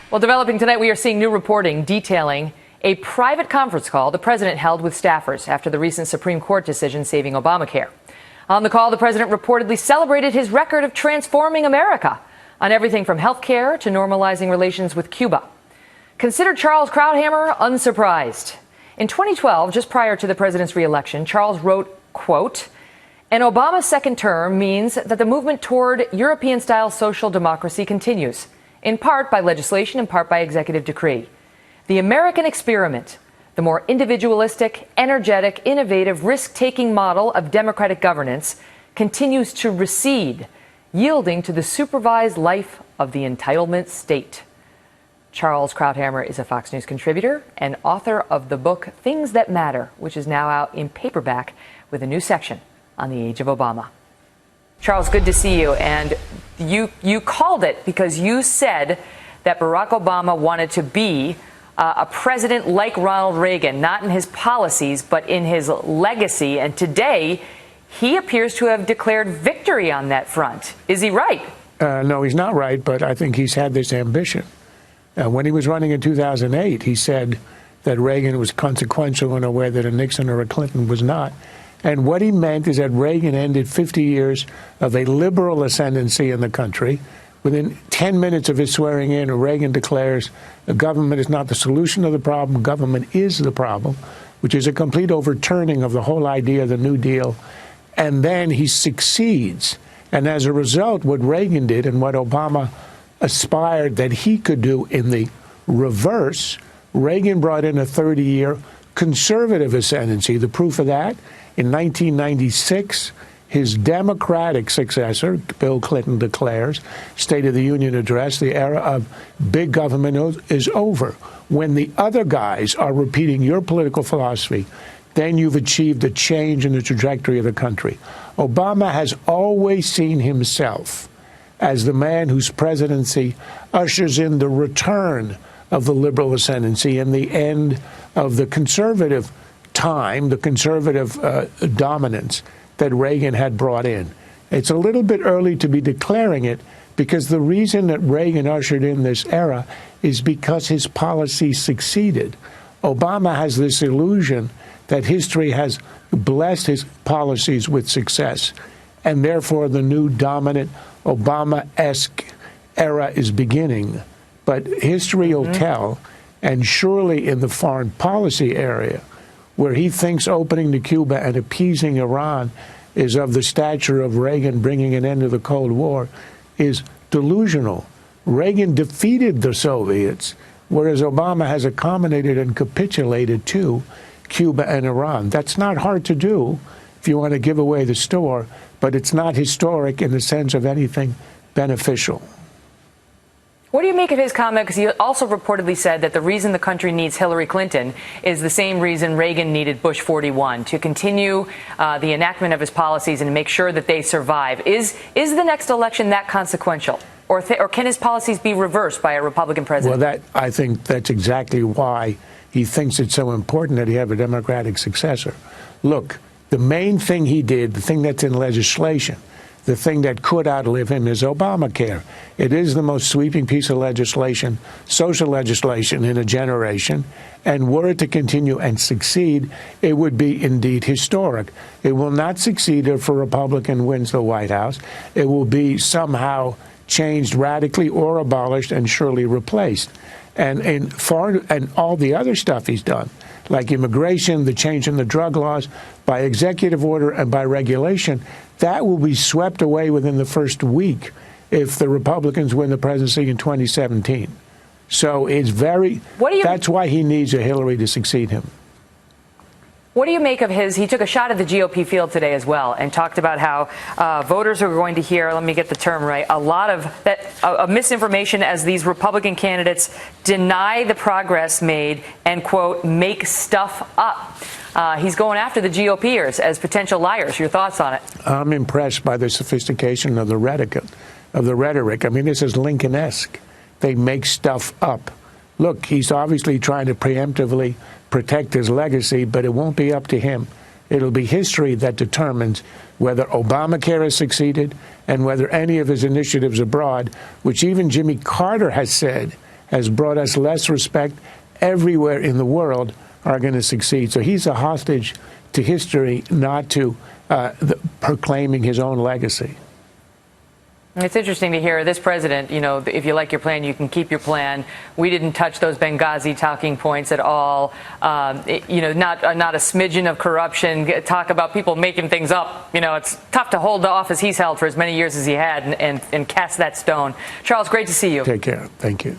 Well, developing tonight, we are seeing new reporting detailing a private conference call the president held with staffers after the recent Supreme Court decision saving Obamacare. On the call, the president reportedly celebrated his record of transforming America on everything from health care to normalizing relations with Cuba. Consider Charles Krauthammer unsurprised. In 2012, just prior to the president's reelection, Charles wrote, quote, "An Obama second term means that the movement toward European-style social democracy continues, in part by legislation, in part by executive decree. The American experiment, the more individualistic, energetic, innovative, risk-taking model of democratic governance, continues to recede, yielding to the supervised life of the entitlement state." Charles Krauthammer is a Fox News contributor and author of the book Things That Matter, which is now out in paperback with a new section on the age of Obama. Charles, good to see you. And you called it because you said that Barack Obama wanted to be a president like Ronald Reagan, not in his policies, but in his legacy. And today, he appears to have declared victory on that front. Is he right? No, he's not right, but I think he's had this ambition. When he was running in 2008, he said that Reagan was consequential in a way that a Nixon or a Clinton was not. And what he meant is that Reagan ended 50 years of a liberal ascendancy in the country. Within 10 minutes of his swearing in, Reagan declares the government is not the solution to the problem, government is the problem, which is a complete overturning of the whole idea of the New Deal. And then he succeeds. And as a result, what Reagan did and what Obama aspired that he could do in the reverse, Reagan brought in a 30-year conservative ascendancy. The proof of that, in 1996, his Democratic successor, Bill Clinton, declares, State of the Union address, the era of big government is over. When the other guys are repeating your political philosophy, then you've achieved a change in the trajectory of the country. Obama has always seen himself as the man whose presidency ushers in the return of the liberal ascendancy and the end of the conservative time, the conservative dominance that Reagan had brought in. It's a little bit early to be declaring it because the reason that Reagan ushered in this era is because his policy succeeded. Obama has this illusion that history has blessed his policies with success, and therefore the new dominant Obama-esque era is beginning. But history will tell, and surely in the foreign policy area, where he thinks opening to Cuba and appeasing Iran is of the stature of Reagan bringing an end to the Cold War, is delusional. Reagan defeated the Soviets, whereas Obama has accommodated and capitulated to Cuba and Iran. That's not hard to do if you want to give away the store, but it's not historic in the sense of anything beneficial. What do you make of his comment? Because he also reportedly said that the reason the country needs Hillary Clinton is the same reason Reagan needed Bush 41, to continue the enactment of his policies and make sure that they survive. Is the next election that consequential? Or can his policies be reversed by a Republican president? Well, I think that's exactly why he thinks it's so important that he have a Democratic successor. Look, the main thing he did, the thing that's in legislation, the thing that could outlive him is Obamacare. It is the most sweeping piece of legislation, social legislation in a generation. And were it to continue and succeed, it would be indeed historic. It will not succeed if a Republican wins the White House. It will be somehow changed radically or abolished and surely replaced. And all the other stuff he's done, like immigration, the change in the drug laws, by executive order and by regulation, that will be swept away within the first week if the Republicans win the presidency in 2017. So it's that's why he needs a Hillary to succeed him. What do you make of he took a shot at the GOP field today as well and talked about how voters are going to hear, let me get the term right, a lot of misinformation as these Republican candidates deny the progress made and, quote, make stuff up. He's going after the GOPers as potential liars. Your thoughts on it? I'm impressed by the sophistication of the rhetoric. I mean, this is Lincoln-esque. They make stuff up. Look, he's obviously trying to preemptively protect his legacy, but it won't be up to him. It'll be history that determines whether Obamacare has succeeded and whether any of his initiatives abroad, which even Jimmy Carter has said has brought us less respect everywhere in the world, are going to succeed. So he's a hostage to history, not to proclaiming his own legacy. It's interesting to hear this president, if you like your plan, you can keep your plan. We didn't touch those Benghazi talking points at all. Not a smidgen of corruption. Talk about people making things up. It's tough to hold the office he's held for as many years as he had and cast that stone. Charles, great to see you. Take care. Thank you.